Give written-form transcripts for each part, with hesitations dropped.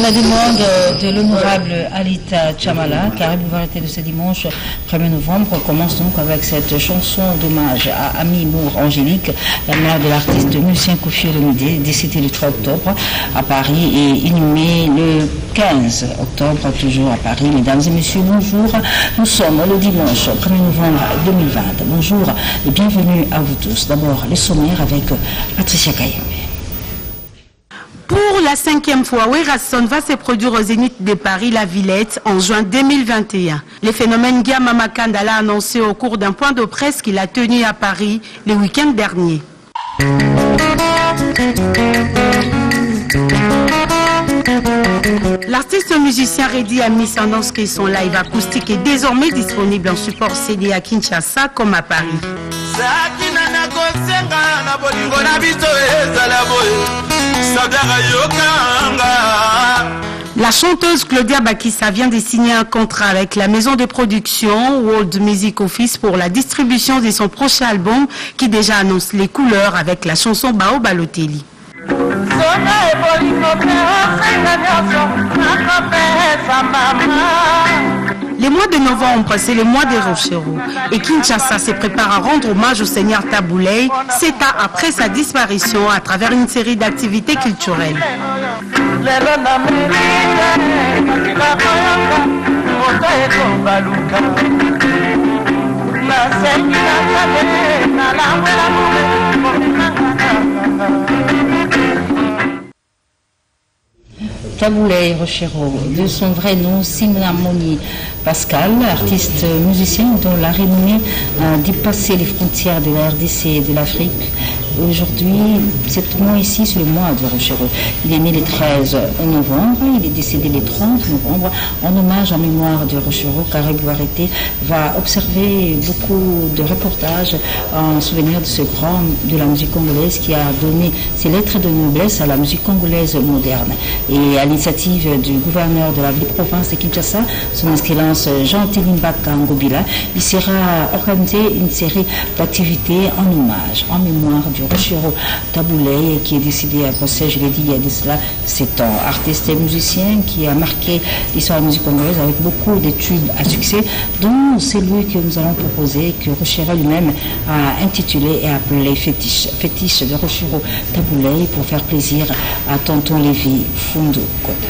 la demande de l'honorable Alita Chamala, Caraïbes Variété de ce dimanche 1er novembre, commence donc avec cette chanson d'hommage à Ami Mour Angélique, la mère de l'artiste musicien Kofi Olomide, décédé le 3 octobre à Paris et inhumé le 15 octobre, toujours à Paris. Mesdames et messieurs, bonjour. Nous sommes le dimanche 1er novembre 2020. Bonjour et bienvenue à vous tous. D'abord, les sommaires avec Patricia Kayembe. Pour la 5e fois, Werason va se produire au Zénith de Paris, la Villette, en juin 2021. Le phénomène Guillaume Makanda l'a annoncé au cours d'un point de presse qu'il a tenu à Paris le week-end dernier. L'artiste musicien Reddy a mis en annonce que son live acoustique est désormais disponible en support CD à Kinshasa comme à Paris. La chanteuse Claudia Bakissa vient de signer un contrat avec la maison de production World Music Office pour la distribution de son prochain album qui déjà annonce les couleurs avec la chanson Bao Balotelli. Le mois de novembre, c'est le mois des Rochereaux et Kinshasa se prépare à rendre hommage au Seigneur Tabouley 7 ans après sa disparition à travers une série d'activités culturelles. Tabouley Rochereaux, de son vrai nom Simna Moni Pascal, artiste musicien dont la renommée a dépassé les frontières de la RDC et de l'Afrique. Aujourd'hui, c'est mois ici, c'est le mois de Rochereaux. Il est né le 13 novembre, il est décédé le 30 novembre. En hommage en mémoire de Rochereaux, Caraïbes Variété va observer beaucoup de reportages en souvenir de ce grand de la musique congolaise qui a donné ses lettres de noblesse à la musique congolaise moderne. Et à l'initiative du gouverneur de la ville-province de Kinshasa, son excellence Jean-Télimbaka Ngobila, il sera organisé une série d'activités en hommage, en mémoire du Rochereaux Tabouley qui est décédé à Bruxelles, je l'ai dit il y a de cela 7 ans. Artiste et musicien qui a marqué l'histoire de la musique congolaise avec beaucoup de tubes à succès, dont celui que nous allons proposer, que Rochereaux lui-même a intitulé et appelé Fétiche de Rochereaux Tabouley pour faire plaisir à tonton Lévi Fundu Kota.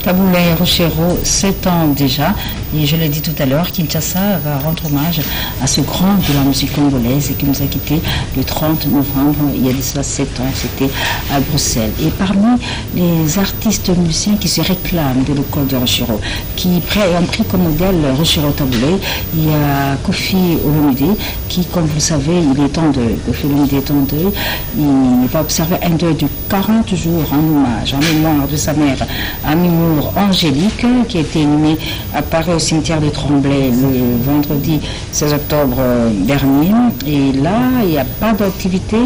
Tabouley Rochereaux, 7 ans déjà, et je l'ai dit tout à l'heure, Kinshasa va rendre hommage à ce grand de la musique congolaise qui nous a quittés le 30 novembre, il y a de cela 7 ans, c'était à Bruxelles. Et parmi les artistes musiciens qui se réclament de l'école de Rochereaux, qui ont pris comme modèle Rochereaux Tabouley, il y a Kofi Olomide, qui, comme vous le savez, il est en deuil. Kofi Olomide est en deuil, il va observer un deuil de 40 jours en hommage, en mémoire de sa mère, Ami Mour Angélique, qui a été inhumée à Paris au cimetière de Tremblay le vendredi 16 octobre dernier. Et là, il n'y a pas d'activité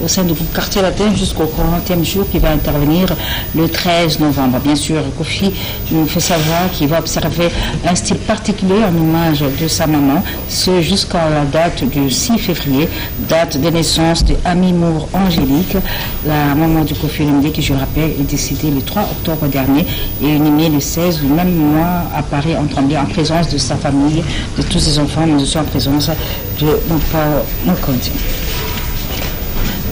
au sein du groupe Quartier Latin jusqu'au 40e jour qui va intervenir le 13 novembre. Bien sûr, Kofi nous fait savoir qu'il va observer un style particulier en hommage de sa maman, ce jusqu'à la date du 6 février, date de naissance de Ami Mour Angélique, la maman de Kofi Olomide qui, je le rappelle, est décédée le 3 octobre dernier et inhumée le 16 du même mois à Paris en Tremblay, en présence de sa famille, de tous ses enfants, mais aussi en présence de mon père Mokondi.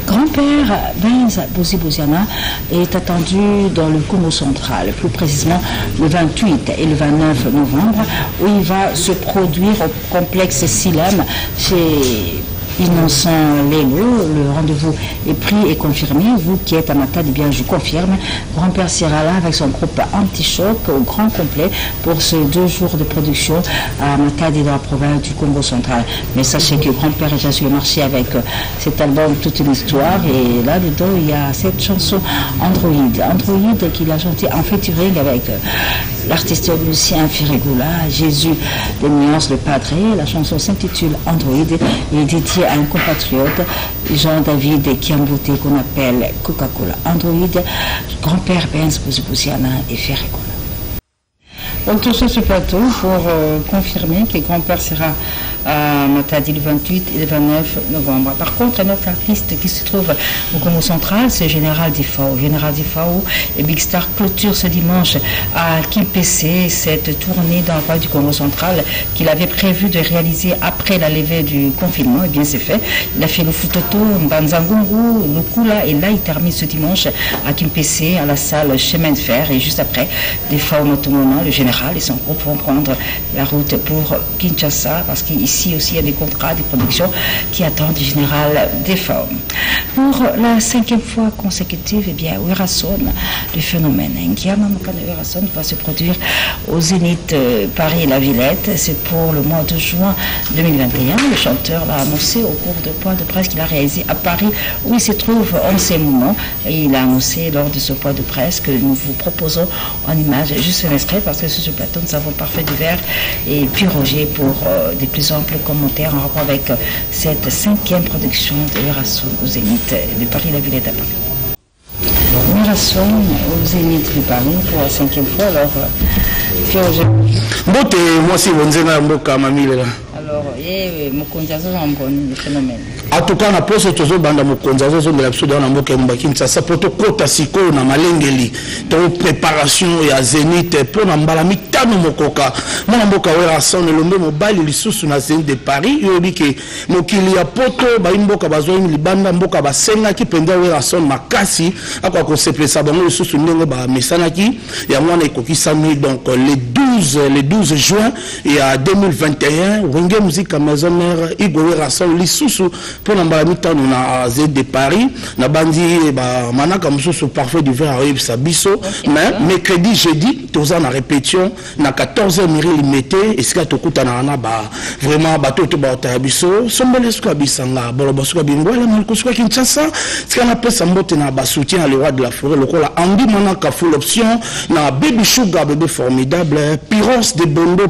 Grand-père Benz Boziana est attendu dans le Congo central, plus précisément le 28 et le 29 novembre, où il va se produire au complexe Silem chez Innocent Lelo. Le rendez-vous est pris et confirmé. Vous qui êtes à Matadi, bien je confirme. Grand-père sera là avec son groupe Anti-Choc au grand complet pour ces 2 jours de production à Matadi dans la province du Congo central. Mais sachez que grand-père est déjà sur le marché avec cet album Toute une histoire et là-dedans il y a cette chanson Android qu'il a chanté en featuring avec l'artiste musicien Firigula, Jésus de Nuance le Padre. La chanson s'intitule Android et est dédiée à un compatriote, Jean-David Kiambote, qu'on appelle Coca-Cola. Android, grand-père Benz Boziana et Firigula. On touche ce plateau pour confirmer que grand-père sera à Matadi le 28 et le 29 novembre. Par contre, un autre artiste qui se trouve au Congo central, c'est Général Difao. Général Difao et Big Star clôture ce dimanche à Kimpese cette tournée dans le roi du Congo central qu'il avait prévu de réaliser après la levée du confinement. Et bien c'est fait. Il a fait le Futoto, Mbanzangungu, Lukula et là il termine ce dimanche à Kimpese à la salle Chemin de Fer et juste après Difao Motomona, le général et son groupe vont prendre la route pour Kinshasa parce qu'ici aussi il y a des contrats, des productions qui attendent du général Difao. Pour la 5e fois consécutive, eh bien, Werason, le phénomène Ngiama Mokana Werason va se produire au Zénith Paris-La Villette. C'est pour le mois de juin 2021. Le chanteur l'a annoncé au cours de point de presse qu'il a réalisé à Paris où il se trouve en ces moments. Et il a annoncé lors de ce point de presse que nous vous proposons en image juste un extrait parce que sur ce plateau nous avons Parfait du Verre et puis Roger pour des plus amples commentaires en rapport avec cette 5e production de Werason au Zénith de Paris-La Villette à Paris. Werason au Zénith de Paris pour la 5e fois. Alors, puis Roger. Mbote, moi si vous êtes mboka mamile là. Alors, mokonzazo zamboni le phénomène. En tout cas, na poso tozo banda mokonzazo zo la biso na mboka mbakimsa sa poto kota siko na malengeli to préparation ya Zénith pour na mbala mitano mokoka. Mona mboka Werason lombe mobali lisusu na Zénith de Paris yobi ke mokili ya poto ba mboka bazoi libanda mboka basenga ki penda Werason makasi akwa ko sepesa bango lisusu ndenge ba mesana ki ya mwana ekokisami donc le 12 juin et à 2021 Wenge Musique Maison Mère Igor Werason lisusu pour na mbala mitano na Zénith de Paris na bandi ba manaka mususu Parfait du Verre arrive sa biso mais mercredi jeudi toza na répétition na 14h miri limité et ce que tokuta na ba vraiment bato to ba ta biso sombele suka bisanga bolobo suka bingwala malko suka Kinshasa ce qu'on appelle ça mbote na ba soutien à le roi de la forêt lokola Andy manaka full option na Baby Sugar bébé formidable Pyros de Bondo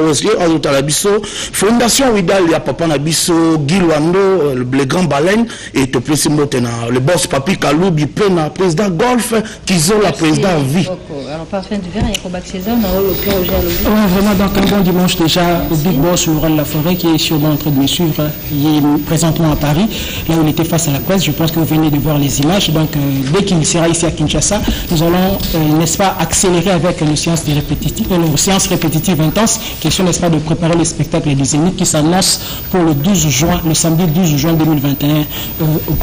Rosier azota la biso Fondation Widal ya papa na biso Gilwando le grand baleine et to plus mbote na le boss Papi Kaloubi pena président golf Kizo la président vie. Alors Parfait du Verre il y a Kobac César dans le Roger. Vraiment donc un bon dimanche déjà au Big Boss le roi de la forêt qui est sûrement en train de me suivre. Il est présentement à Paris là où il était face à la presse. Je pense que vous venez de voir les images. Donc dès qu'il sera ici à Kinshasa nous allons n'est-ce pas accélérer avec nos séances répétitives intenses. Question n'est-ce pas de préparer le spectacle des Zénith qui s'annonce pour le 12 juin, le samedi 12 juin 2021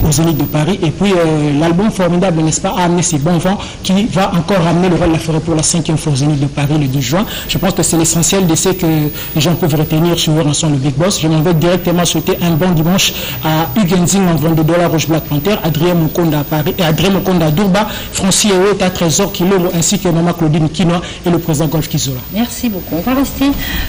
au Zénith de Paris. Et puis l'album formidable n'est-ce pas a amené ses bons vents qui va encore ramener le roi de la forêt pour la 5e fois au Zénith de Paris le 12 juin. Je pense que c'est l'essentiel de ce que les gens peuvent retenir sur Werason le Big Boss. Je m'en vais directement souhaiter un bon dimanche à Hugenzing en $22 Rouge Black Panther, Adrien Mokonda à Paris et Adrien Mokonda à Durba, Francis Eweta, Trésor Kilomo ainsi que Maman Claudine Kinoa et le président Golf Kizola. Merci beaucoup. On va rester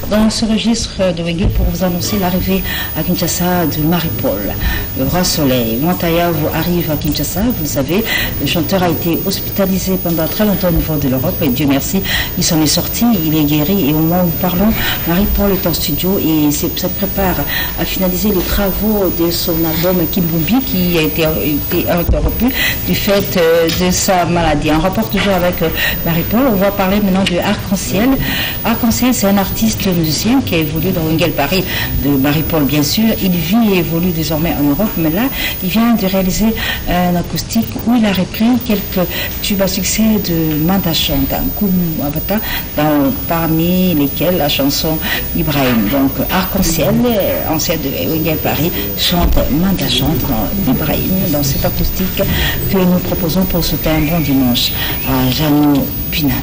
dans ce registre de Wenge pour vous annoncer l'arrivée à Kinshasa de Marie-Paul, le roi soleil. Montaya arrive à Kinshasa, vous le savez, le chanteur a été hospitalisé pendant très longtemps au niveau de l'Europe et Dieu merci, il s'en est sorti, il est guéri et au moment où nous parlons, Marie-Paul est en studio et se prépare à finaliser les travaux de son album Kimbumbi qui a été interrompu du fait de sa maladie. En rapport toujours avec Marie-Paul, on va parler maintenant de Arc-en-Ciel. Arc-en-Ciel, c'est un artiste musicien qui a évolué dans Wengel Paris, de Marie-Paul bien sûr. Il vit et évolue désormais en Europe, mais là, il vient de réaliser un acoustique où il a repris quelques tubes à succès de Manda Chante, parmi lesquels la chanson Ibrahim. Donc Arc-en-Ciel, ancien de Wengel Paris, chante Manda Chante d'Ibrahim dans cet acoustique que nous proposons pour souhaiter un bon dimanche à Jeanne Pinan.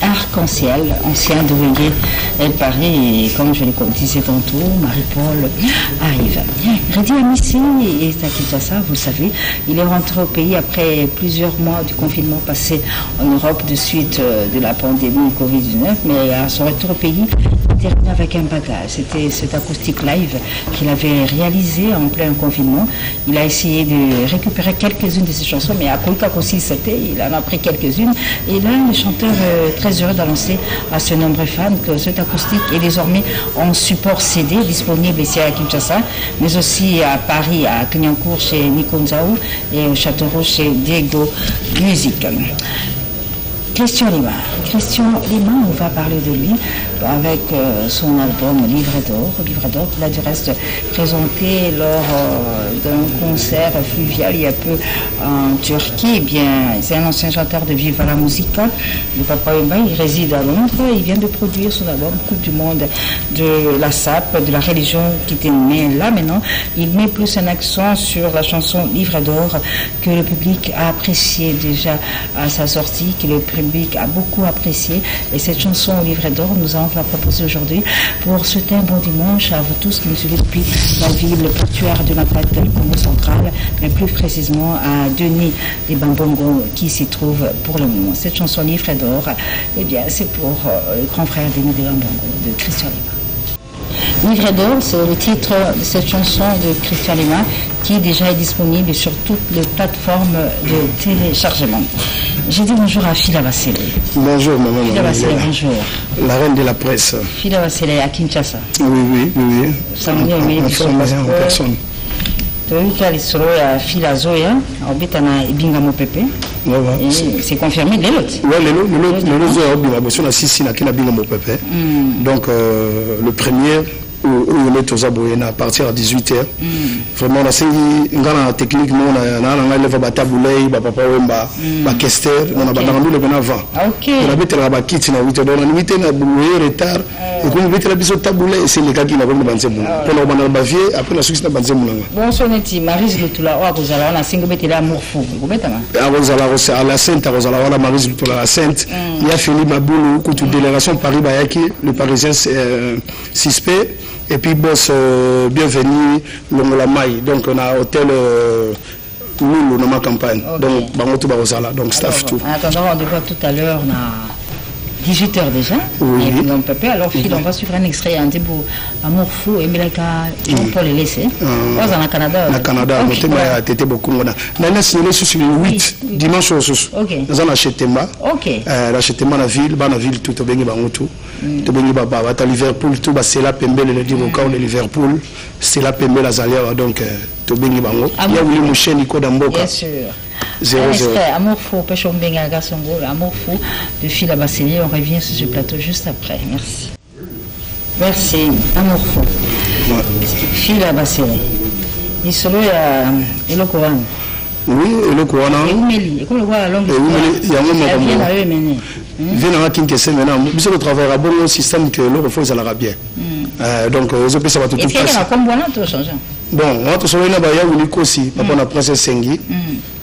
Arc-en-Ciel, ancien de Wengel Paris, et comme je le disais tantôt, Marie-Paul arrive. Redi Amissi est à Kinshasa, vous le savez, il est rentré au pays après plusieurs mois du confinement passé en Europe de suite de la pandémie Covid-19, mais à son retour au pays, il termine avec un bagage. C'était cet acoustique live qu'il avait réalisé en plein confinement. Il a essayé de récupérer quelques-unes de ses chansons, mais à Koika aussi il en a pris quelques-unes. Et là, le chanteur très heureux d'annoncer à ses nombreux fans que cet acoustique est désormais en support CD disponible ici à Kinshasa, mais aussi à Paris, à Clignancourt chez Nico Nzao et au Châteauroux chez Diego Music. Christian Lima. Christian Lima, on va parler de lui avec son album Livre d'Or. Livre d'Or qu'il a du reste présenté lors d'un concert fluvial il y a peu en Turquie. Eh bien, c'est un ancien chanteur de Viva la Musica. Le Papa Wemba, il réside à Londres. Il vient de produire son album Coupe du Monde de la SAP, de la religion qui était née là maintenant. Il met plus un accent sur la chanson Livre d'Or que le public a apprécié déjà à sa sortie, que le public a beaucoup apprécié. Et cette chanson Livre d'Or, nous allons la proposer aujourd'hui pour souhaiter un bon dimanche à vous tous qui nous suivez depuis la ville portuaire de la capitale Congo centrale, mais plus précisément à Denis et Bambongo qui s'y trouve pour le moment. Cette chanson Livre d'Or, eh bien, c'est pour le grand frère Denis de Bambongo, de Christian Lima. Livre d'Or, c'est le titre de cette chanson de Christian Lima qui déjà est disponible sur toutes les plateformes de téléchargement. J'ai dit bonjour à Fila Basele. Bonjour, maman. Fila Basele, bonjour. La reine de la presse. Fila Basele à Kinshasa. Oui. Ça me dit, oui, en personne. toyoka lisolo ya Fila Zoya obeta na Ibinga Mopepe. C'est confirmé lelo. Lelo Zoya obinga boso na sisi na kina Ibinga Mopepe. Donc le premier où est aux aboyés à partir à 18h. Vraiment, on a une technique, on a levé la taboulée, papa Wemba, la kester, on a battu le bon avant. On a mis la kit, on a mis la boulée, retard, et quand on a mis la biseau taboulée, c'est les gars qui n'ont pas de banzé. Quand on a bavié, après on a suivi la banzé. Bon, son étit, Maris Lutula, on a 5 bêtes là, Mourfou. À la Sainte, à la Maris Lutula, la Sainte, il y a Philippe Maboulou, toute délégation Paris Bayaki, le Parisien suspect. Et puis, boss, bienvenue, Longola Maï. Donc, on a hôtel Loulou dans ma campagne. Donc, Bangotou Barosala. Donc, staff tout. En attendant, on devrait tout à l'heure, on a 18h déjà. Oui. Et puis, on peut pas. Alors, on va suivre un extrait un début Amour fou et Milaka Jean-Paul Laissé. On est au Canada. Au Canada, on a été beaucoup. On a signé sur le 8, dimanche au sous. Nous avons acheté Temba. Acheté Temba dans la ville, tout au Bengi Bangotou. Tout Bengi Baba, à Liverpool, tout c'est la Pembe, le Divoka de Liverpool. C'est la Pembe, la Zalia, donc tout Bengi Bango. Il y a Willy Mouché, Nico Damboka. Bien sûr. 0-0. Amour fou, Pêche Benga Gassongo, Amour fou de Fila Basselé. On revient sur ce plateau juste après. Merci. Merci. Amour fou. Fila Basselé. Il se loue à Elokowan. Oui, Elokowan. Et Oumeli. Et comme le voit à longue il y a un moment comme ça. Vient à Kinkesse maintenant. Nous avons travaillé à bon système que l'eau refuse à l'Arabien. Donc, ils ont pu savoir tout ça. Et comme voilà, tout change. Bon, on a tout seul là-bas, il y a Ouliko aussi. Papa, on a Princesse Sengi.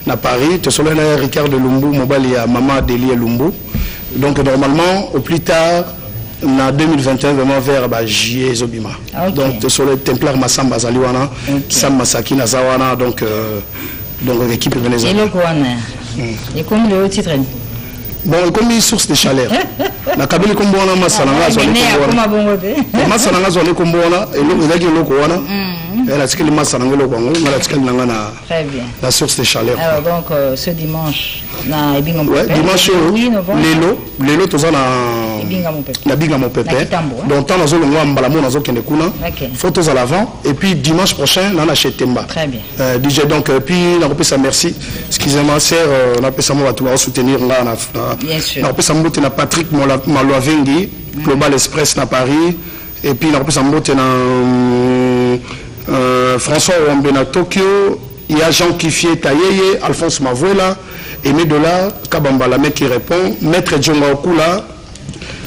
À Paris, tout seul là, Ricard de Lumbu, Mobile, il y a Maman Delia Lumbu. Donc, normalement, au plus tard, en 2021, vraiment vers J.E. Zobima. Donc, tout seul Templar Massamba Zaliwana, Sam Masaki Nazawana, donc l'équipe vénézuélienne. Et le Kouana. Et comme le titre. Bon, comme une source de chaleur. La Kabili Kombona, Massananga, Massananga, Kombona, et le Kouana. Très bien. La source de chaleur. Alors donc ce dimanche, dimanche, Lélo, tout ça na Binga Mopepe. Donc tant nous allons Mbalamo nous allons Kenekuna. Photos à l'avant et puis dimanche prochain on a chez Temba. Très bien. DJ donc puis on appelle ça merci. Excusez-moi sœur, on appelle ça moi va soutenir là bien sûr. On appelle ça na Patrick Maloavengi, Global Express na Paris et puis on appelle ça na François Ouambe na Tokyo, il y a Jean Kifié Tayeye, Alphonse Mavouela, Aimé Dola, Kabamba la mec qui répond, Maître Djonga Okula,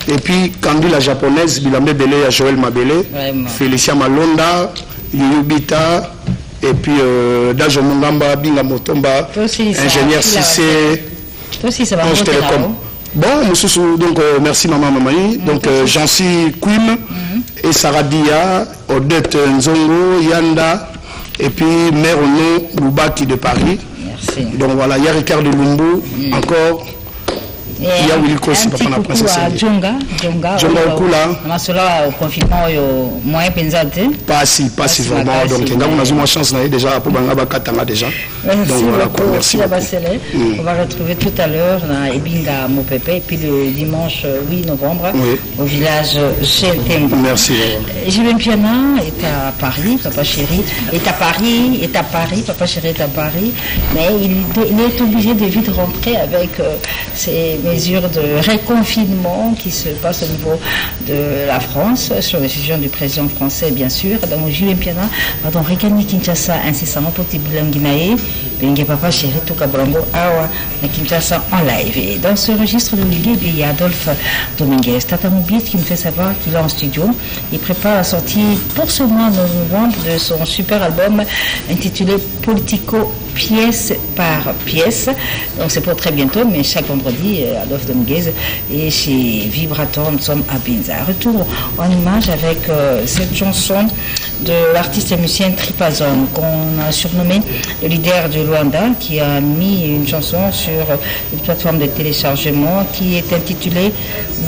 et puis Kandi la japonaise, Bilambe Belé, Joël Mabele, Félicia Malonda, Yuyubita, et puis Dajo Mungamba, Binga Motomba, ingénieur Cissé, Ange Télécom. Bon, donc merci maman Mamani, donc Jancy Quim et Sarah Dia, Odette Nzongo, Yanda, et puis Mère Ono Loubaki de Paris. Merci. Donc voilà, il y a Ricard de Lumbu, encore. Il y a Willy Kossi, papa la princesse. Djonga Okula. Masolo au confinement au moyen pensate. Pas si vraiment. Donc on a eu ma chance déjà pour Bangaba Katanga déjà. Donc voilà quoi. Merci beaucoup. On va retrouver tout à l'heure dans Ibinga Mopepe et puis le dimanche 8 novembre au village chez Temba. Merci. Julien Piana est à Paris, papa chéri est à Paris, papa chéri est à Paris, mais il est obligé de vite rentrer avec ses mesures de réconfinement qui se passent au niveau de la France, sur décision du président français, bien sûr. Donc, Julien Piana, pardon, Rekani Kinshasa, incessamment pour Tiboulanginae, Bengue Papa Chéri, Tokabolongo, Awa, Kinshasa en live. Et dans ce registre de Ligue, il y a Adolphe Dominguez, Tata Moubit, qui nous fait savoir qu'il est en studio. Il prépare la sortie pour ce mois de novembre de son super album intitulé Politico pièce par pièce. Donc c'est pour très bientôt, mais chaque vendredi, Adolphe Dominguez est chez Vibrator, nous sommes à Binza. Retour en image avec cette chanson de l'artiste et musicien Tripazon, qu'on a surnommé le leader de Luanda, qui a mis une chanson sur une plateforme de téléchargement qui est intitulée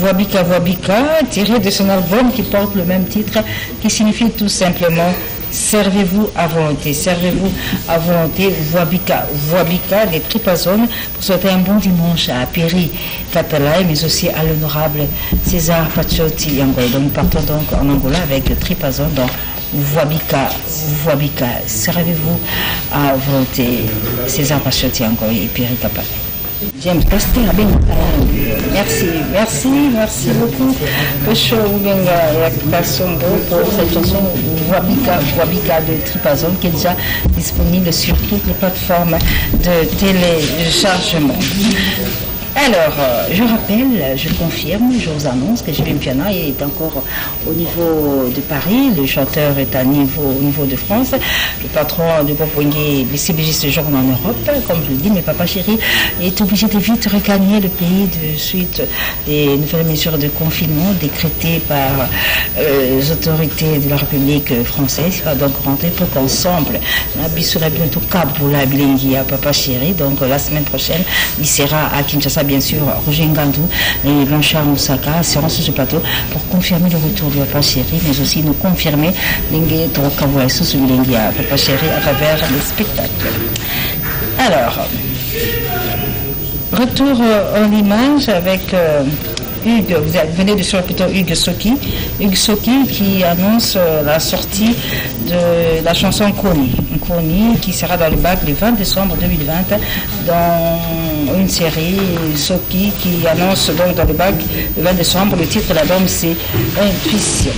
Wabika Wabika, tirée de son album qui porte le même titre, qui signifie tout simplement servez-vous à volonté, servez-vous à volonté, Wabika, Wabika, des Tripazon, pour souhaiter un bon dimanche à Péry Catalaï, mais aussi à l'honorable César Paciotti Angola. Donc nous partons donc en Angola avec Tripazon dans Wabika, Wabika, servez-vous à volonté, César Paciotti Angola et Péry Catalaï. James Pasteur, merci beaucoup. Pesho Ubenga Yakasombo pour cette chanson Wabika de Tripazon qui est déjà disponible sur toutes les plateformes de téléchargement. Alors, je rappelle, je confirme, je vous annonce que Julien Piana est encore au niveau de Paris, le chanteur est au niveau de France, le patron de Bopongé, le CBG séjourne en Europe, comme je le dis, mais Papa Chéri est obligé de vite regagner le pays de suite des nouvelles mesures de confinement décrétées par les autorités de la République française. Il va donc rentrer pour qu'ensemble, bientôt Kaboula Bilengia, Papa Chéri, donc la semaine prochaine, il sera à Kinshasa. Bien sûr, Roger Ngandou et Blanchard Moussaka seront sur ce plateau pour confirmer le retour de Papa Chéri, mais aussi nous confirmer Lingue Torokawa sous Papa Chéri à travers les spectacles. Alors, retour en image avec Hugues, vous venez de sur plutôt Hugues Soki qui annonce la sortie de la chanson Koni qui sera dans le bac le 20 décembre 2020 dans une série Soki qui annonce donc dans le bac le 20 décembre. Le titre de l'album c'est Intuition.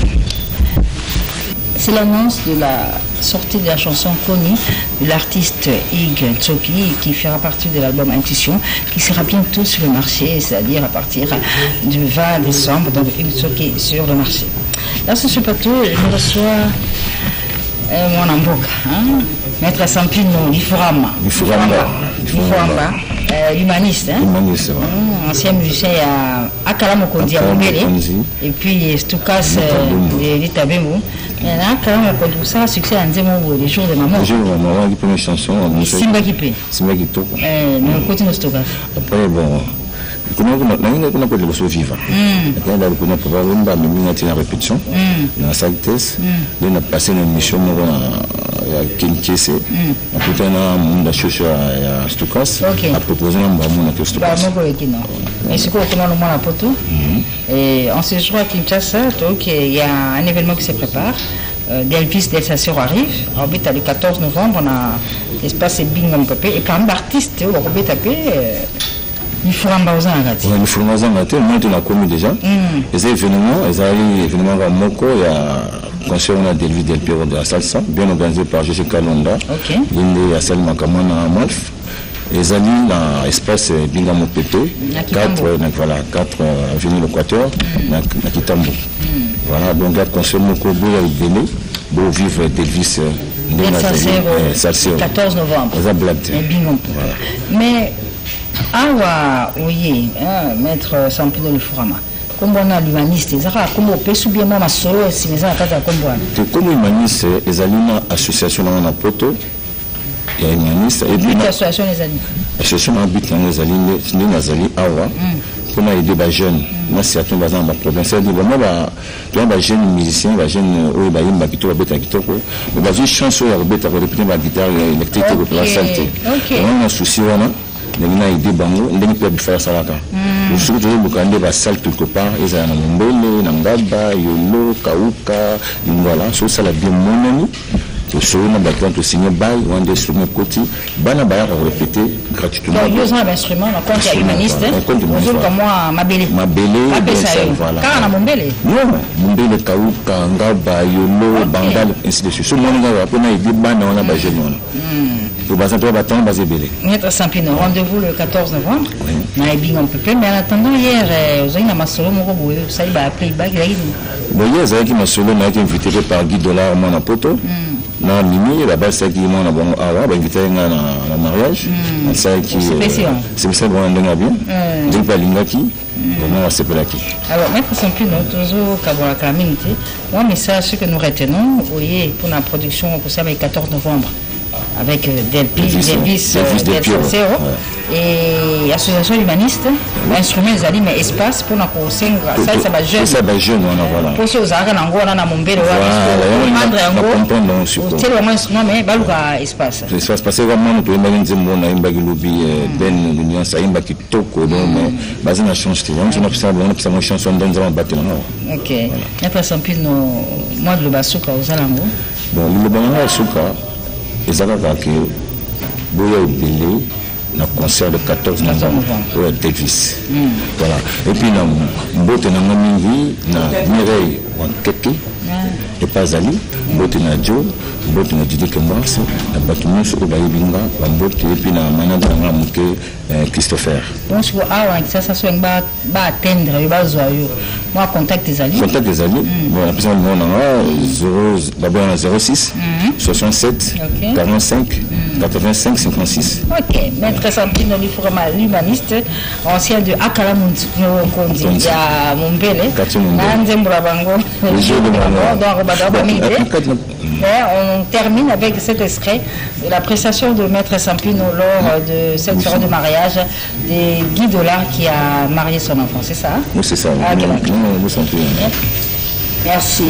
C'est l'annonce de la sortie de la chanson Koni de l'artiste Hugues Tsoki qui fera partie de l'album Intuition qui sera bientôt sur le marché, c'est-à-dire à partir du 20 décembre, donc Hugues Tsoki sur le marché. Là sur ce plateau, je reçois mon amboka, Maître Sampino Ifurama, l'humaniste, ancien musicien à Kalamokondi à Mobélé, et puis Stukas Litabemo. Mais là, Kalamokondi, ça a succès à Nzemo, les jours de maman. Les jours de maman, la première chanson, Simba Kipé. Simba Kito. Mais on continue Stukas. Après, bon. Comment on a pas de le vivre. Quand on a reconnu pour voir une dame, une répétition, dans sa thèse, on a passé une mission à Kinshasa, à côté d'un associé à Stukas, à proposer un bambou à Stukas. Mais c'est quoi comment le monde a poto? Et on se joue à Kinshasa, donc il y a un événement qui se prépare. Delvis Delsassur arrive, le 14 novembre, on a l'espace Bingom Kopé, et plein d'artistes, on va taper. Il faut en bas il faut en bas on a connu déjà. Les événements, à Moko, il y a concert on a Delvis Del Piero de la salsa, bien organisé par Jessica Londa. Il y a Salma Kamana à Malf. Les amis dans l'espace Bingamo Pépé, 4 avenue l'Équateur, à Kitambo. Voilà, donc il y a concert Moko, il y a Béné, pour vivre Delvis. 14 novembre. Mais Awa, oui, Maître Sampino Lufurama. Comme on a l'humaniste, comme on peut subir ma solo, si les gens attendent comme humaniste, les aliments association dans la poto, il y a humaniste. Et puis, l'association des aliments. L'association habite dans les aliments, les aliments, Awa, pour aider les jeunes. Moi, c'est à tout bazar ma problème. C'est-à-dire, moi, tu as des jeunes musiciens, des jeunes, qui ont des guitares, mais des chansons, qui ont des guitares électriques pour la santé. On a un souci, on a aidé Bango, on a pu faire ça là. Surtout, on a des salles quelque part, ils ont un Mbele, Nangaba, Yolo, Kauka, voilà, c'est ça la bien mon ami. Selon les clients, tu signes bail ou un instrument côté, bana bail à répéter gratuitement. Donc, ils ont un instrument, on compte humaniste. Bonjour, comme moi, ma belle. Ma belle, voilà. Car on a mon belle. Non, mon belle, Kaou, Kanga, Bayolo, Bandal, ainsi de suite. Ce monde, on a dit bana, on a bagé non. Pour baser toi, bâton, basé belé. Maître Sampino, rendez-vous le 14 novembre. On a bien un peu plus, mais en attendant, hier, vous avez un solo, mon robot, ça y va appeler bague. Bon, hier, vous avez qui m'a solo, m'a été invité par Guy Dollar, mon apoto. Na mimi là-bas c'est qui mon bon arabe invité à mariage c'est qui c'est ça bon ndenge bien donc pas lingaki vraiment c'est pour qui alors maître Sampino toujours kabola communauté un message que nous retenons voyez pour la production pour ça le 14 novembre avec Delvis Del Sincero et l'association humaniste, l'instrument des alliés, mais espace pour nous conseiller, ça va jeune. Ça va jeune, voilà. Pour ceux qui ont un mon bébé, c'est le moins instrument, mais il y a espace. L'espace, parce que vraiment, nous pouvons dire que nous avons un lobby, l'union, ça a un qui toko, mais basé na change, on a fait une chanson dans un bâtiment. Ok. Après, ça peut nous, moi de l'Obasuka aux Alango. Bon, l'Obasuka, ils avaient vaincu, Boya Obélé. Le concert de 14 novembre au Davis. Voilà. Et puis, nous avons Mireille Wankeke, et pas Ali, nous avons Didier Kembars, nous avons Didier et puis nous avons Christopher. Donc, ça se va atteindre, moi, contact des alliés. Contact des alliés. Bon, la personne, d'abord, on a 06, 67, 45, 85, 56. Ok, maître Sampino, l'humaniste, ancien de Akala Kondi, il y a Mombele, on termine avec cet extrait de la prestation de maître Sampino lors de cette soirée de mariage de Guy Dollar qui a marié son enfant, c'est ça? Oui, c'est ça. Merci.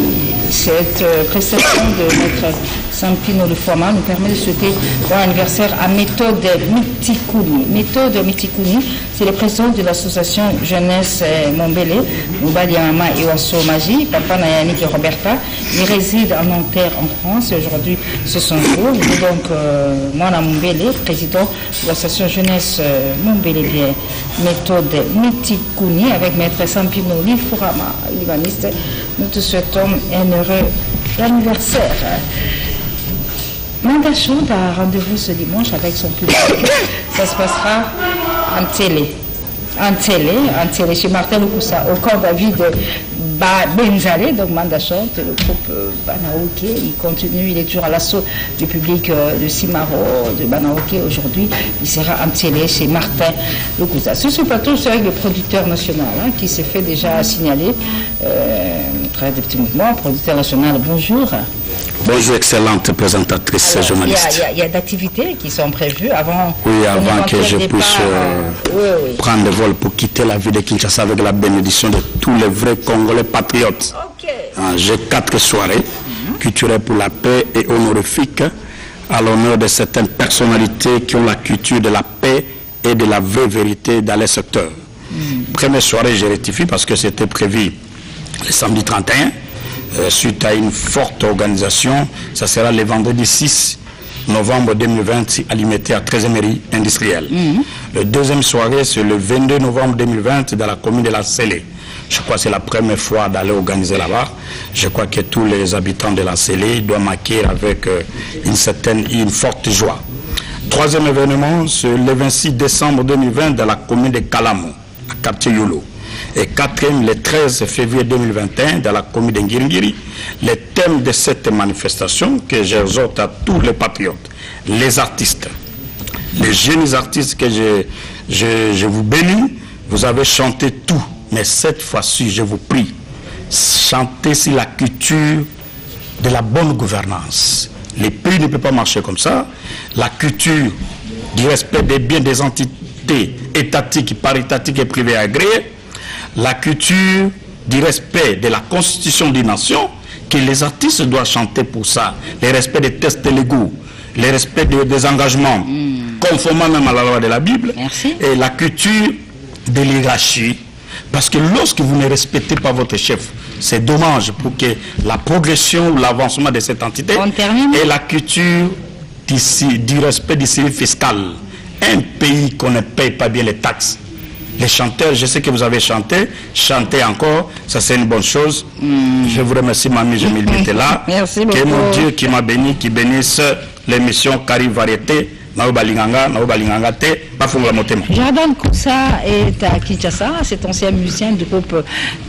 Cette prestation de maître Sampino le Format nous permet de souhaiter bon anniversaire à Méthode Mitikouni. Méthode Mitikouni, c'est le président de l'association Jeunesse Mombele, Moubali Yamama et Wasso Magi, papa Nayanik et Roberta. Il réside à Nanterre en France et aujourd'hui c'est son jour. Il est donc Mwana Mombele, président de l'association Jeunesse Mombele, bien Méthode Mitikouni avec maître Sampino Lifurama, l'humaniste. Nous te souhaitons un heureux anniversaire. Manda Chante a rendez-vous ce dimanche avec son public. Ça se passera en télé. En télé, chez Martin Lukusa, au camp David Benzale, donc Manda Chante, le groupe Banaoke, il continue, il est toujours à l'assaut du public de Simaro, de Banaoke. Aujourd'hui, il sera en télé chez Martin Lukusa. Sur ce plateau, c'est avec le producteur national qui s'est fait déjà signaler, très de petits mouvements, producteur national, bonjour. Bonjour, excellente présentatrice journaliste. Il y a d'activités qui sont prévues avant. Oui, avant que je puisse prendre le vol pour quitter la ville de Kinshasa avec la bénédiction de tous les vrais Congolais patriotes. J'ai 4 soirées culturelles pour la paix et honorifiques à l'honneur de certaines personnalités qui ont la culture de la paix et de la vraie vérité dans les secteurs. Première soirée, je rectifie parce que c'était prévu le samedi 31. Suite à une forte organisation, ça sera le vendredi 6 novembre 2020 à l'Imité à 13e mairie industrielle. Le deuxième soirée, c'est le 22 novembre 2020 dans la commune de la Célé. Je crois que c'est la première fois d'aller organiser là-bas. Je crois que tous les habitants de la Célé doivent m'accueillir avec une forte joie. Troisième événement, c'est le 26 décembre 2020 dans la commune de Kalamo, à quartier Yolo. Et quatrième, le 13 février 2021, dans la commune de Ngiringiri, le thème de cette manifestation que j'exhorte à tous les patriotes, les artistes, les jeunes artistes que je vous bénis, vous avez chanté tout, mais cette fois-ci, je vous prie, chantez sur la culture de la bonne gouvernance. Les pays ne peuvent pas marcher comme ça. La culture du respect des biens des entités étatiques, paritatiques et privées agréées. La culture du respect de la constitution des nations, que les artistes doivent chanter pour ça, le respect des tests légaux, le respect des engagements, conformément même à la loi de la Bible. Merci. Et la culture de l'hierarchie, parce que lorsque vous ne respectez pas votre chef, c'est dommage pour que la progression ou l'avancement de cette entité et la culture du respect du civisme fiscal. Un pays qu'on ne paye pas bien les taxes. Les chanteurs, je sais que vous avez chanté, chantez encore, ça c'est une bonne chose. Je vous remercie, Mamie Jamil Betela. Merci beaucoup. Que mon Dieu qui m'a béni, qui bénisse l'émission Caribe Variété. Jordan Koussa est à Kinshasa, cet ancien musicien du groupe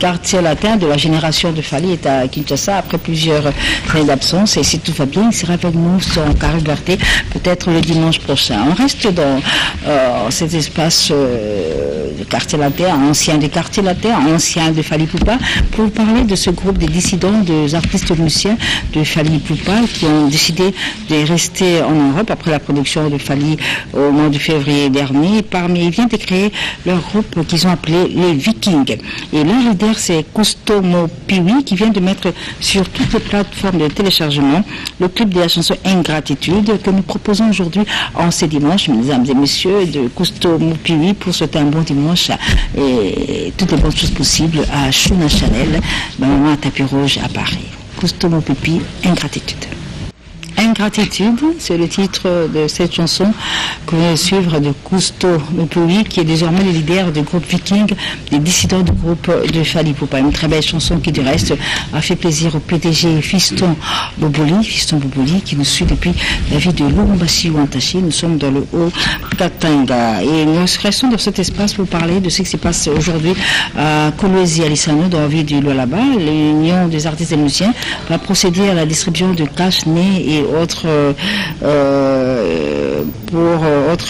Quartier Latin de la génération de Fali est à Kinshasa après plusieurs années d'absence et si tout va bien, il sera avec nous sur Caribe Variété peut-être le dimanche prochain. On reste dans cet espace de Quartier Latin, ancien des Quartiers Latin, ancien de Fali Poupa, pour parler de ce groupe des dissidents, des artistes musiciens de Fali Poupa qui ont décidé de rester en Europe après la production de Fali au mois de février dernier. Ils viennent de créer leur groupe qu'ils ont appelé les Vikings. Et leur leader, c'est Kustomo Piwi, qui vient de mettre sur toutes les plateformes de téléchargement le clip de la chanson Ingratitude que nous proposons aujourd'hui en ce dimanche, mesdames et messieurs, de Kustomo Piwi pour souhaiter un bon dimanche et toutes les bonnes choses possibles à Chouna Chanel, dans Tapis Rouge à Paris. Kustomo Piwi, Ingratitude. Ingratitude, c'est le titre de cette chanson que vous allez suivre de Cousteau Mopui, qui est désormais le leader du groupe Viking, des dissidents du groupe de Fali Poupa. Une très belle chanson qui, du reste, a fait plaisir au PDG Fiston Boboli, qui nous suit depuis la ville de Lubumbashi Wantashi. Nous sommes dans le Haut-Katanga. Et nous restons dans cet espace pour parler de ce qui se passe aujourd'hui à Kolwezi Alisano, dans la ville du Lualaba. L'Union des artistes et musiciens va procéder à la distribution de cache-nez et autres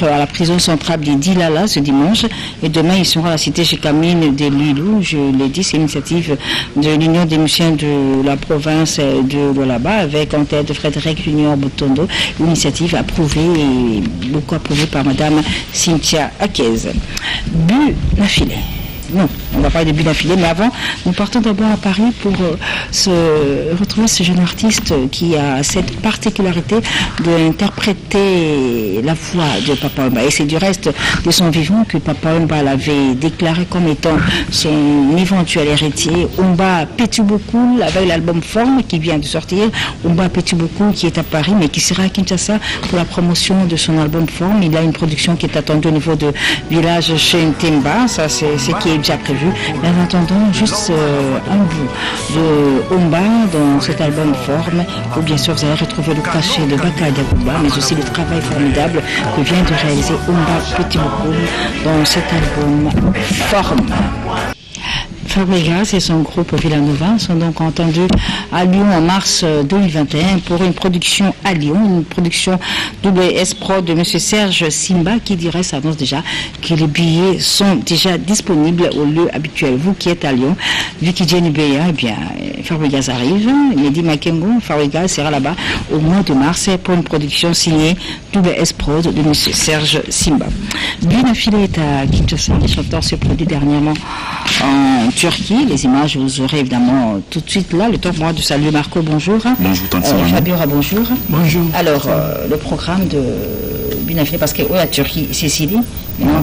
à la prison centrale de Dilala ce dimanche et demain ils seront à la cité chez Camine de Lilou. Je l'ai dit, c'est une initiative de l'Union des musiciens de la province de Lualaba avec en tête Frédéric Junior Botondo, une initiative approuvée et beaucoup approuvée par Madame Cynthia Akez. Bu Nafilé. Non, on va parler de but d'affilée, mais avant, nous partons d'abord à Paris pour retrouver ce jeune artiste qui a cette particularité d'interpréter la voix de Papa Wemba. Et c'est du reste de son vivant que Papa Wemba l'avait déclaré comme étant son éventuel héritier. Wemba Petubokul, avec l'album Forme qui vient de sortir. Wemba Petubokul qui est à Paris, mais qui sera à Kinshasa pour la promotion de son album Forme. Il a une production qui est attendue au niveau de village chez Ntemba. Ça, c'est ce qui est déjà prévu. Mais en attendant, juste un bout de Wemba dans cet album Forme, où bien sûr vous allez retrouver le cachet de Baka Diakuba, mais aussi le travail formidable que vient de réaliser Wemba Petubokul dans cet album Forme. Fabregas et son groupe Villanova sont donc entendus à Lyon en mars 2021 pour une production à Lyon, une production WS Pro de M. Serge Simba qui dirait, s'annonce déjà que les billets sont déjà disponibles au lieu habituel. Vous qui êtes à Lyon, Vicky Djenibéa, eh bien, Fabregas arrive, Mehdi Makengo, Fabregas sera là-bas au mois de mars pour une production signée WS Pro de M. Serge Simba. Bien affilé est à Kinshasa, les chanteurs se produisent dernièrement en Turquie. Les images, vous aurez évidemment tout de suite là. Le temps pour moi de saluer Marco, bonjour. Bonjour, Tante Fabiola, bonjour. Bonjour. Alors, le programme de Binafilé, parce que la Turquie, c'est Sidi.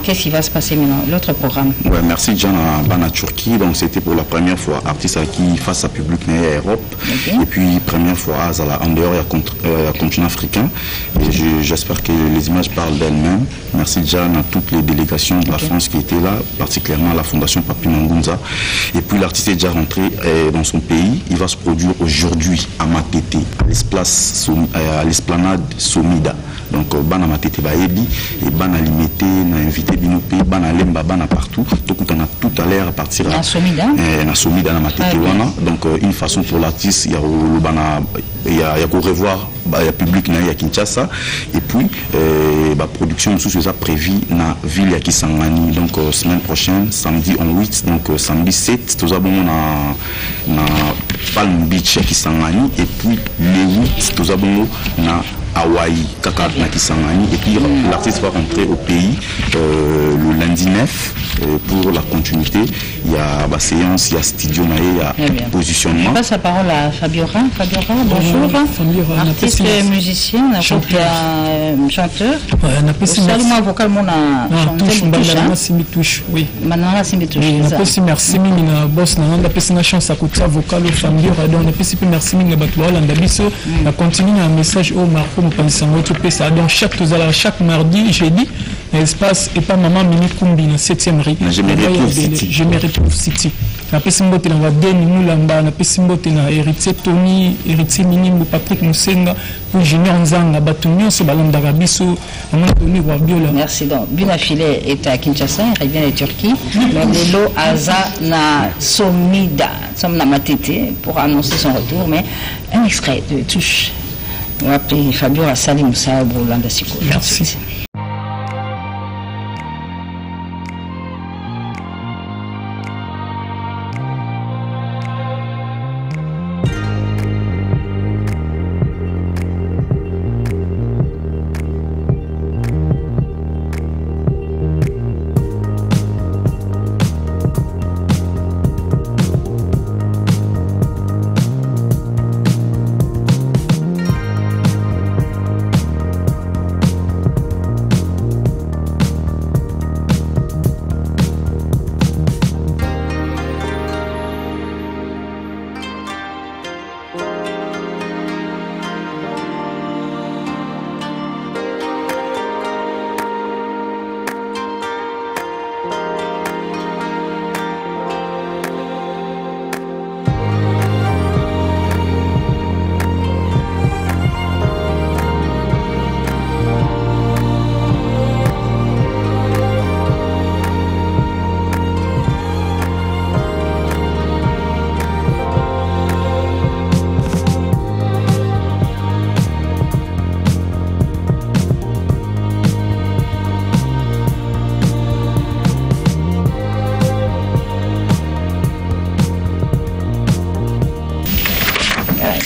Qu'est-ce qui va se passer maintenant? L'autre programme. Ouais, merci John à Bana Turquie. Donc c'était pour la première fois artiste à qui face à public à Europe. Okay. Et puis première fois à en dehors il continent africain. Et j'espère que les images parlent d'elles-mêmes. Merci John à toutes les délégations de la France qui étaient là, particulièrement à la Fondation Papi Mangunza. Et puis l'artiste est déjà rentré dans son pays. Il va se produire aujourd'hui à Matete, à l'esplanade Somida. Donc Bana Matete Baebi et Bana Limete n'a invité Binopé, Bana Lemba, Bana partout. Donc on a tout à l'heure à partir à Somida. Na Somida na Matete wana. Donc une façon pour l'artiste, il y a qu'au revoir le public na Kinshasa et puis la production sous ça prévu na ville ya Kisangani. Donc semaine prochaine, samedi 8, donc samedi 7, tout ça bon na Palm Beach ya Kisangani et puis le 8 tout ça bon na Hawaï, Kakar, Nakisangani, et puis l'artiste va rentrer au pays le lundi 9 pour la continuité. Il y a la séance, il y a studio, il y a positionnement. Je passe la parole à Fabiora. Fabiora, bonjour. Fabiora, artiste musicien, chanteur. Salut-moi vocal, mon touche. Oui. Maintenant, là, c'est mes touches. Merci, Mina boss. On a passé la chance à côté vocal au Fabiora. Donc, on a passé merci, Mina Batouala. On a continué un message au Marco, on pense à donc chaque mardi, jeudi, l'espace et pas maman Mini Kumbi dans 7e rue. Je me retrouve City. Na pesi mbote na Wadeni Mulamba, na pesi mbote na héritier Tony, héritier Minimbo Patrick Musenga, pour Junior Nzanga, Batunio, ce ballon d'Arabiso, Tony Wabiola. Merci donc. Bunafile est à Kinshasa, il revient de Turquie. Londelo Aza na Somida, Somna Matete, pour annoncer son retour, mais un extrait de touche. On va appeler Fabio Assali Moussa Brolanda Siko. Merci.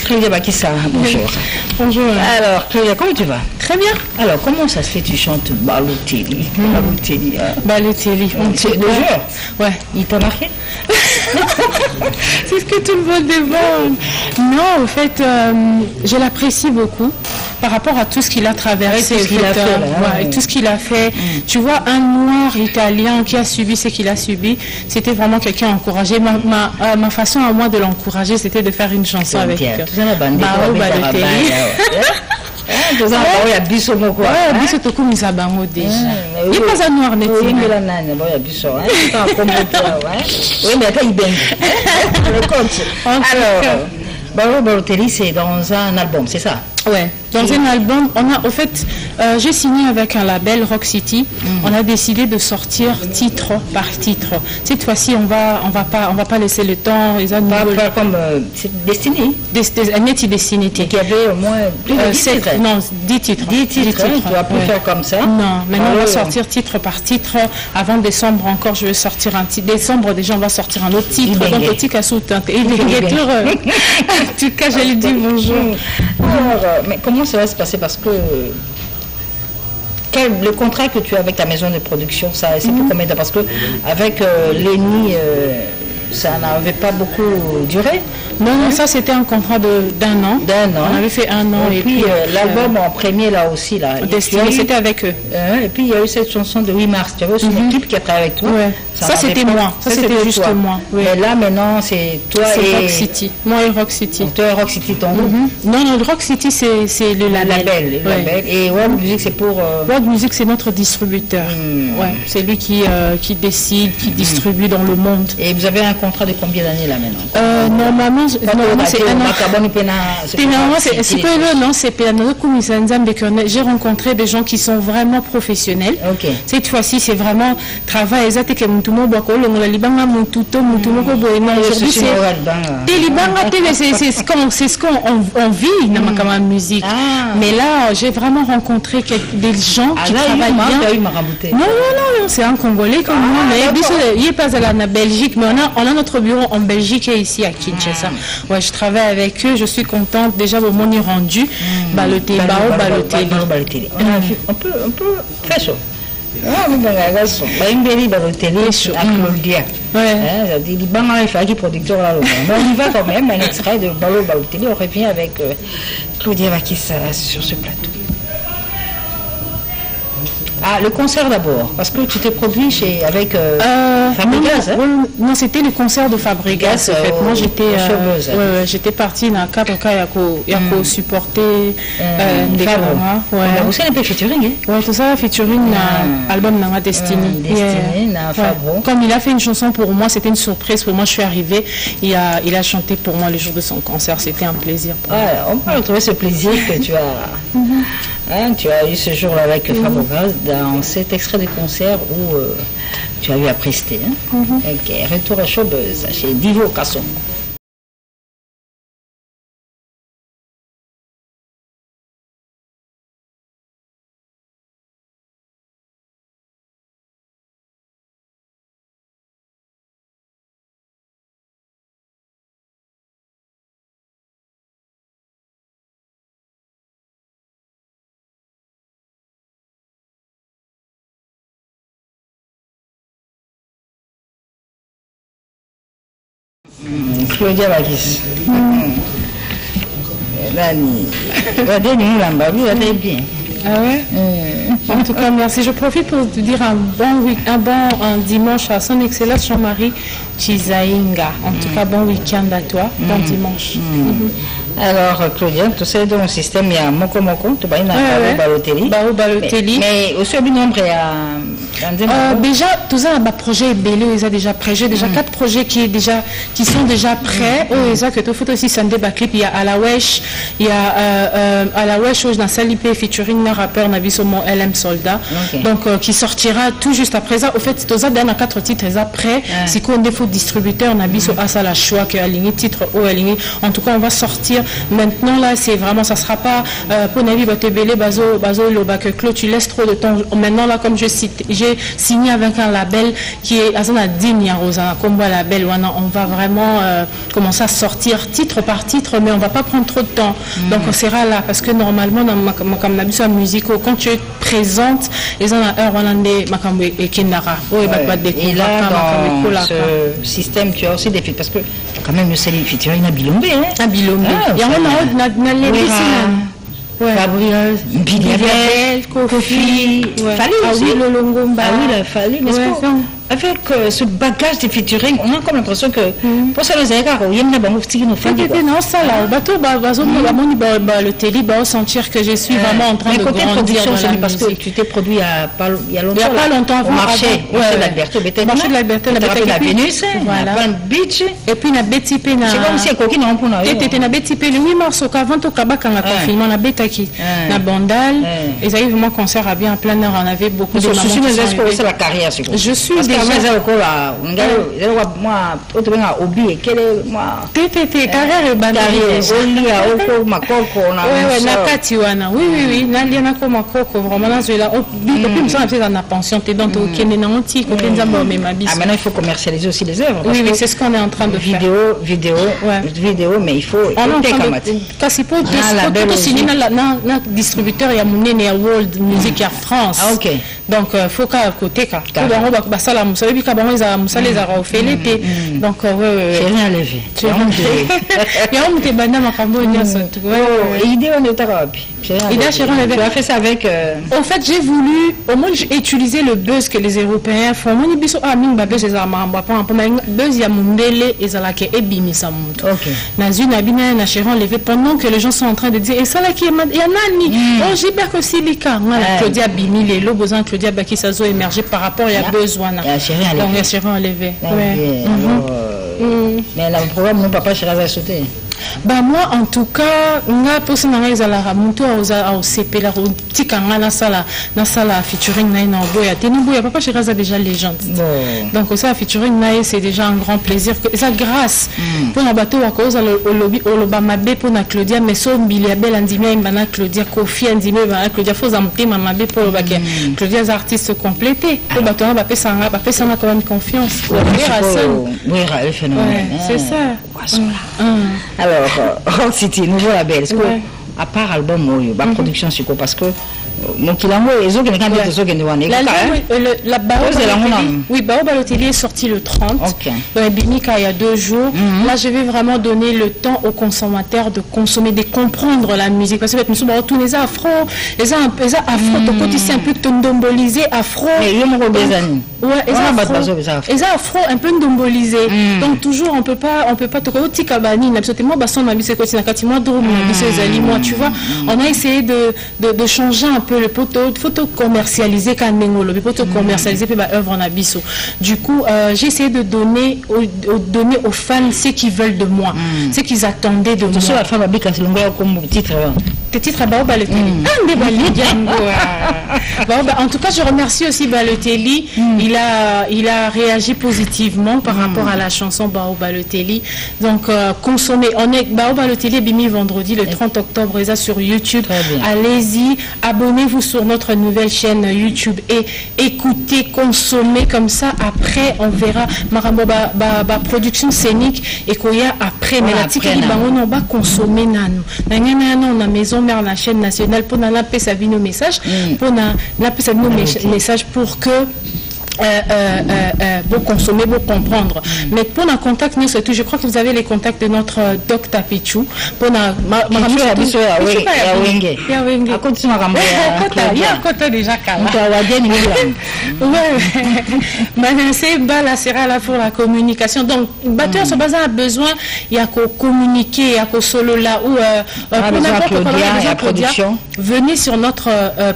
Claudia Bakissa, bonjour. Bonjour. Alors, Claudia, comment tu vas? Très bien. Alors, comment ça se fait tu chantes Balotelli? Balotelli. C'est le jeu? Ouais. Il t'a marqué? C'est ce que tout le monde demande. Non, en fait, je l'apprécie beaucoup par rapport à tout ce qu'il a traversé, tout ce qu'il a fait. Tu vois, un noir italien qui a subi ce qu'il a subi, c'était vraiment quelqu'un encouragé. Ma façon à moi de l'encourager, c'était de faire une chanson avec Balotelli. Il y a Bisso Moko. Il y a pas un noir net. Oui, mais attends, il baigne. Alors, Balotelli, c'est dans un album, c'est ça? Ouais, dans un album, au fait, j'ai signé avec un label Rock City. On a décidé de sortir titre par titre. Cette fois-ci, on va pas laisser le temps. Pas comme Destiny. Destiny. Qui avait au moins plus de 10 titres. Non, 10 titres. 10 titres. Tu vas plus faire comme ça. Non, maintenant on va sortir titre par titre. Avant décembre encore, je vais sortir un titre. Décembre déjà, on va sortir un autre titre. Donc petit cassou tente. Et en tout cas, je lui dis bonjour. Alors, mais comment ça va se passer? Parce que le contrat que tu as avec ta maison de production, c'est pour combien de temps? Parce que avec Lenny, ça n'avait pas beaucoup duré. Non, ça c'était un contrat d'un an. On avait fait un an. Et puis l'album en premier là aussi. Destiné, c'était avec eux. Et puis il y a eu cette chanson de 8 mars. Tu vois, c'est une équipe qui a travaillé avec toi. Ouais. Ça c'était moi. Ça c'était juste moi. Mais là maintenant c'est toi et Rock City. Moi et Rock City. Toi et Rock City, ton groupe. Non, Rock City c'est le label. Et World Music c'est pour. World Music c'est notre distributeur. Ouais, c'est lui qui décide, qui distribue dans le monde. Et vous avez un contrat de combien d'années là maintenant? Normalement c'est un an. J'ai rencontré des gens qui sont vraiment professionnels. Cette fois-ci c'est vraiment travail. C'est ce qu'on vit dans ma musique. Mais là j'ai vraiment rencontré des gens qui travaillent bien. Non, c'est un Congolais comme moi. Il n'est pas à la Belgique, mais on a notre bureau en Belgique et ici à Kinshasa. Ouais, je travaille avec eux, je suis contente. Déjà, au monde est rendu. Balotelli. On peut très chaud. Ah, mais garçon. Bah, une belle Balotelli à Claudia. Ouais. Il dit, bon, il fait qui producteur là. Mais on y va quand même, un extrait de Balotelli. On revient avec Claudia Bakissa sur ce plateau. Ah, le concert d'abord, parce que tu t'es produit avec Fabregas. Non, c'était le concert de Fabregas. En fait, moi, j'étais partie dans le cadre pour supporter Fabregas. Ouais. Aussi un peu featuring. Oui, tout ça, featuring album Nama Destiny. Comme il a fait une chanson pour moi, c'était une surprise pour moi. Je suis arrivée, il a chanté pour moi le jour de son concert. C'était un plaisir. On peut retrouver ce plaisir que tu as. Tu as eu ce jour-là avec Fabregas dans cet extrait de concert où tu as eu à prester. Ok, retour à Showbuzz chez Divo Kasson. Claudia Bakissa. Bien. Ah ouais? En tout cas, merci. Je profite pour te dire un bon dimanche à son excellence Jean-Marie Chizainga. En tout cas, bon week-end à toi, bon dimanche. Alors, Claudia, tu sais, dans le système, il y a Moko, tu vas y avoir Balotelli. Mais aussi, il y a un nombre, déjà, tout ça, un projet est belé, ils ont déjà prêt. J'ai déjà 4 projets qui sont déjà prêts. Ils ont que tu fais aussi Sunday Baclip. Il y a Alawesh, où dans Salipé featuring un rappeur, Nabisomo LM Soldat. Donc, qui sortira tout juste après ça. Au fait, tout ça, dans 4 titres, ils sont prêts. C'est qu'on défaut distributeur, Nabiso Asala Choix, qui a aligné titre ou aligné. En tout cas, on va sortir. Maintenant, là, c'est vraiment, ça sera pas pour Nabi Batebele, Bazo, Lobak, Claude, tu laisses trop de temps. Maintenant, là, comme j'ai signé avec un label qui est Azana Digna Rosa, Combo Label, on va vraiment commencer à sortir titre par titre, mais on va pas prendre trop de temps. Donc, on sera là, parce que normalement, comme l'habitude en musique, quand tu es présente, ils ont un heure, et Kendara. Et là, dans ce système, tu as aussi des filles, parce que quand même, le Céline featuring a Bilombe. Un Bilombe. Il y a Gabriel, Kofi, Fali Lolongomba. Fali, n'est-ce pas? Avec ce bagage de featuring, on a comme l'impression que pour ça, nous avons eu un non, ça là, au bateau, le télé va sentir que je suis vraiment en train de grandir dans la parce que tu t'es produit il y a longtemps. Il n'y a pas longtemps au marché de la Liberté. Marché de la Liberté, la Vénus, la Beach. Et puis, la Betipé. C'est comme si coquine en pour nous. Et la Betipé, le 8 mars, avant au Kabak, quand la confinement, la Betaki, la Bandal. Et ça y est, vraiment, concert à bien plein heure. On avait beaucoup de mamans. C'est la carrière, je suis déjà. carrière nakati wana oui nalia nako makoko vraiment nazela depuis nous sommes dans la pension t'es dans au kende na onti ko kenza mo me mabisi. Maintenant il faut commercialiser aussi les œuvres. Oui c'est ce qu'on est en train de faire. Vidéo mais il faut kasi po tout signer na distributeur ya munene ya World Music ya France. Donc faut qu'à côté ka ba sala musabi ka ba za musale za ofele pe donc j'ai rien levé. Il y a un petit banda makambo nyaso. Idée on est arabe. Tu as fait ça avec En fait, j'ai voulu au moins utiliser le buzz que les Européens font. Moi, biso amin ba buzz za mamba pa buzz ya mundele ezalaka ebimisa muntu. Na zuna bina na Chéron levé pendant que les gens sont en train de dire et ça là qui est ya nani oh Gilbert Silika Claudia Bini les besoin Claudia Bakissa zo émerger par rapport à besoin na. Donc Chéron levé. Mais le programme mon papa Chiraza sauté. Bah moi en tout cas nga posi na ngeza la ramuntu au CP la tika nga na sala featuring na ina boya tenu boya papa Chiraza déjà légende. Donc ça featuring na c'est déjà un grand plaisir que ça grâce pour na bateau wa cause au lobby au lobama be pour na Claudia mais so mbili belle andimia mbana Claudia Kofi andimia mbana Claudia faut zamtema mabe pour bake Claudia artistes complétés pour bateau ba pesa na quand même confiance oui le phénomène c'est ça. Alors, Rock City, nouveau label. Est-ce que, à part album, la production, c'est quoi? Parce que Oui, Bao Balotelli est sorti le 30. Dans Binika, il y a 2 jours. Là, je vais vraiment donner le temps aux consommateurs de consommer, de comprendre la musique. Parce que nous sommes tous les afro, les afro, donc quand ici un peu ndombolisé, afro. Les afro un peu ndombolisé. Donc toujours, on peut pas te dire kabani, absolument, basson na bise koti na kati moi drum na bise ezali moi, tu vois. On a essayé de changer un peu le photo commercialisé quand même le photo commercialisé puis œuvre en abisso. Du coup, j'ai essayé de donner aux fans ce qu'ils veulent de moi, ce qu'ils attendaient de moi. Sur la femme abika selongo comme titre. Le titre à Balotelli. En tout cas, je remercie aussi Balotelli. Il a réagi positivement par rapport à la chanson Balotelli. Donc, consommez. On est Balotelli Bimi vendredi le 30 octobre et ça sur YouTube. Allez-y, abonnez-vous sur notre nouvelle chaîne YouTube et écoutez, consommez comme ça. Après, on verra Marambo production scénique et Koya après. Mais la tique on va consommer nano. On a maison mère la chaîne nationale pour la paix sa vie nos messages pour la paix sa vie nos messages pour que pour consommer, pour comprendre. Mais pour un contact, je crois que vous avez les contacts de notre Doc Tapichou. Pour sera là pour la communication. Donc, batteur se base a besoin, il y a qu'à communiquer, il y a qu'au solo là ou pour n'importe quoi production. Venez sur notre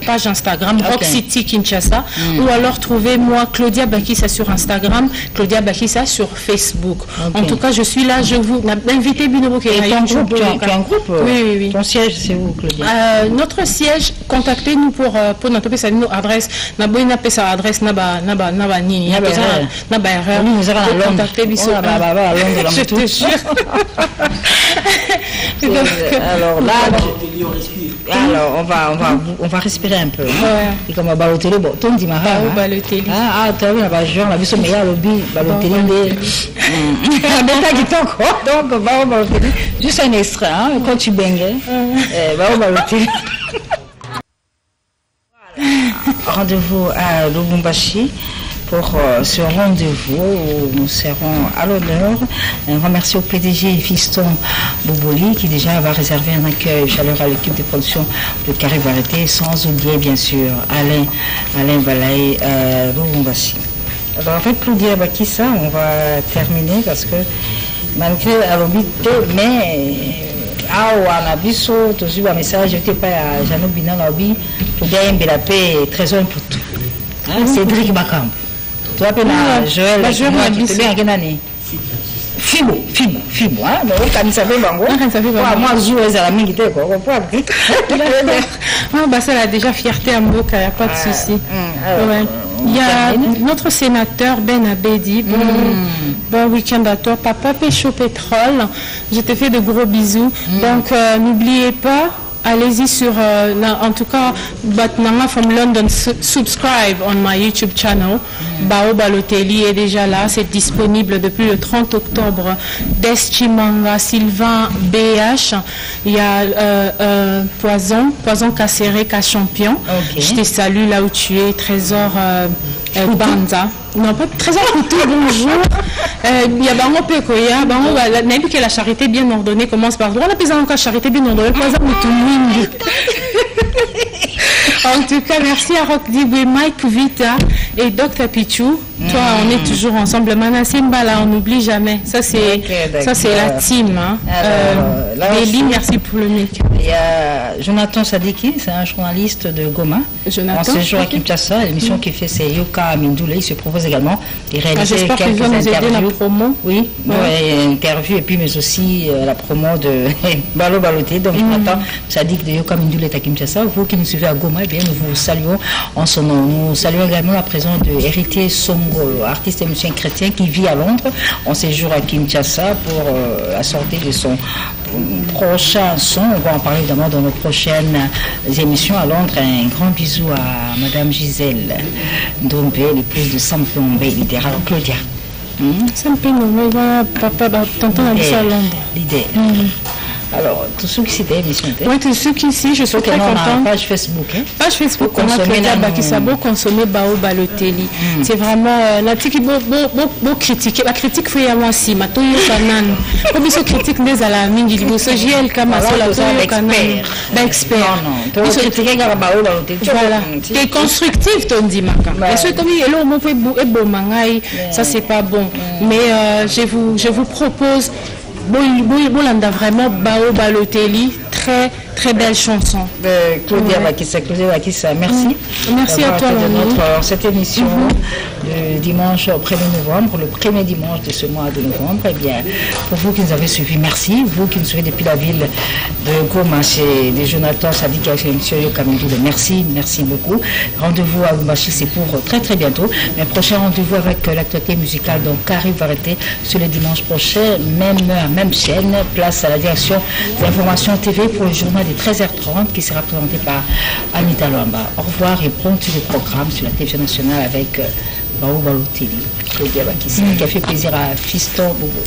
page Instagram Rock City Kinshasa ou alors trouvez-moi Claudia Bakissa sur Instagram, Claudia Bakissa sur Facebook. En tout cas, je suis là, je vous invite Binobo. Tu as un groupe? Oui. Ton siège, c'est où, Claudia? Notre siège, contactez-nous pour notre adresse. Naboina pesa adresse naba nini. Naba erreur. Nous allons à Londres. Contactez Bissot. Je te jure. Alors là, on va respirer un peu. Et comme Balotelli, bon, ton dimanche. Balotelli. Tu as vu la genre, la vie sur meilleur lobby, Balotelli, donc Balotelli, juste un extrait, quand tu baignes, Balotelli. Rendez-vous à Lubumbashi pour ce rendez-vous où nous serons à l'honneur. Un grand merci au PDG Fiston Boboli qui déjà va réserver un accueil chaleureux à l'équipe de production de Carré Variété, sans oublier bien sûr Alain Balaye Lubumbashi. Alors en fait, Claudia Bakissa, on va terminer parce que malgré l'obité, mais on a vu un message, je n'étais pas à Jeannot Binan Lobby, Claudia Mbelapé, trésor pour tout. Cédric Bakam. Tu appelles Joël, tu te mets en quelle année? Fibo, mais on ne savait pas. Moi, je joue à la minute. Ça a déjà fierté à Mboka, il n'y a pas de souci. Il y a notre sénateur Ben Abedi. Bon week-end à toi. Papa Pécho Pétrole. Je te fais de gros bisous. Donc, n'oubliez pas. Allez-y sur, en tout cas, Batnama from London, subscribe on my YouTube channel. Bao Balotelli est déjà là, c'est disponible depuis le 30 octobre. Deschimanga, Sylvain BH, il y a Poison Casséré, Champion. Je te salue là où tu es, Trésor Banza. Non, pas Trésor Coutou, bonjour. Il y a Bango Pekoya, Bango, que la charité bien ordonnée commence par droit. On a plus encore la charité bien ordonnée. En tout cas, merci à Rock Dibwe, Mike Vita et Dr Pichou. Toi, on est toujours ensemble. Manassimba, là, on n'oublie jamais. Ça, c'est la team. Béli, merci pour le mic. Il y a Jonathan Sadiki, c'est un journaliste de Goma. En séjour à Kinshasa, l'émission qu'il fait, c'est Yoka Mindoule. Il se propose également de réaliser quelques interviews. Oui, interviews et puis mais aussi la promo de Balo Balotelli. Donc Jonathan Sadiki de Yoka Mindoule est à Kinshasa. Vous qui nous suivez à Goma, bien, nous vous saluons en son nom. Nous saluons également la présence de Héritier Songo, artiste et musicien chrétien qui vit à Londres en séjour à Kinshasa pour la sortie de son prochain son. On va en parler évidemment dans nos prochaines émissions à Londres. Un grand bisou à Madame Gisèle Ndombe, l'épouse de Sampé Ndombe, leader. Alors Claudia. Sampé Ndombe, papa, t'entends à Londres. L'idée. Alors, tous ceux qui s'étaient émission. Oui, tous ceux qui ici, je suis très content. Page Facebook. Page Facebook, on a Claudia Bakissabo consommer Bao Balotelli. C'est vraiment l'article beau critiquer. La critique fait à moi si, ma toyo kanan. Comme ils se critiquent des alamines, ils disent JL Kamasola toyo kanan. D'expert. Non, non. Critiquer Bao Balotelli. Voilà. T'es constructif, ton dit Maka. Et ce comme il est là, on peut beau mangaï. Ça c'est pas bon. Mais je vous propose Bolanda vraiment Bao Balotelli, très belle chanson. Claudia Bakissa, merci. Merci à toi, cette émission de dimanche 1er novembre, le premier dimanche de ce mois de novembre. Eh bien, pour vous qui nous avez suivis, merci. Vous qui nous suivez depuis la ville de Goma, chez les Jonathan Sadik et M. Kamindou, merci beaucoup. Rendez-vous à Lumbashi, c'est pour très bientôt. Mais prochain rendez-vous avec l'actualité musicale, donc Carrie va arrêter sur le dimanche prochain, même chaîne, place à la direction des informations TV pour le journal des 13h30 qui sera présenté par Anita Luamba. Au revoir et bon sur le programme sur la télévision nationale avec Bao Balotelli, Claudia Bakissa, qui a fait plaisir à Fiston Bobo.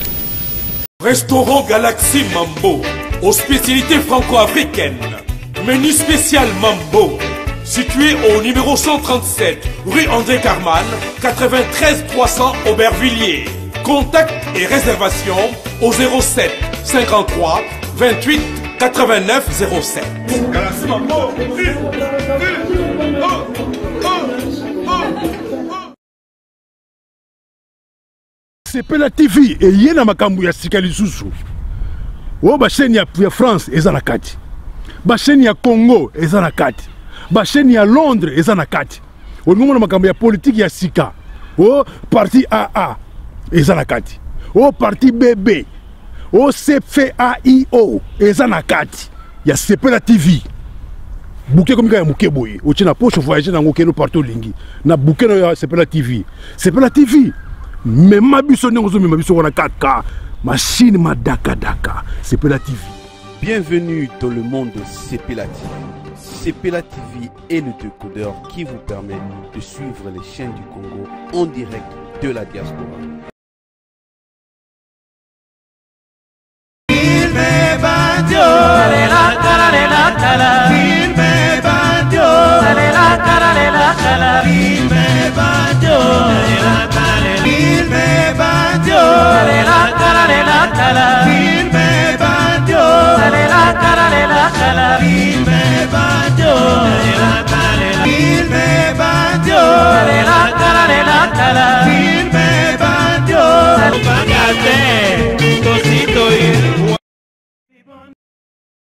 Restaurant Galaxy Mambo, aux spécialités franco-africaines. Menu spécial Mambo, situé au numéro 137, rue André Carman, 93 300 Aubervilliers. Contact et réservation au 07 53 28 89 07. Sepela TV et yena makambu ya sika lisusu. O ba chaîne ya France eza na kati. Ba chaîne ya Congo eza na kati. Ba chaîne ya Londres eza na kati. O ngomona makambu ya politique ya sika. O parti AA eza na kati. O parti BB. O CFAIO eza na kati ya Sepela TV. Bouquet comme ya muke boye. O tina poche voyager na ngokeno partout lingi. Na bouquet na Sepela TV. Sepela TV. Mais ma biso n'engozo mais ma biso on a 4K. Machine ma daka. Sepela TV. Bienvenue dans le monde de Sepela TV. Sepela TV est le décodeur qui vous permet de suivre les chaînes du Congo en direct de la diaspora. Il me bat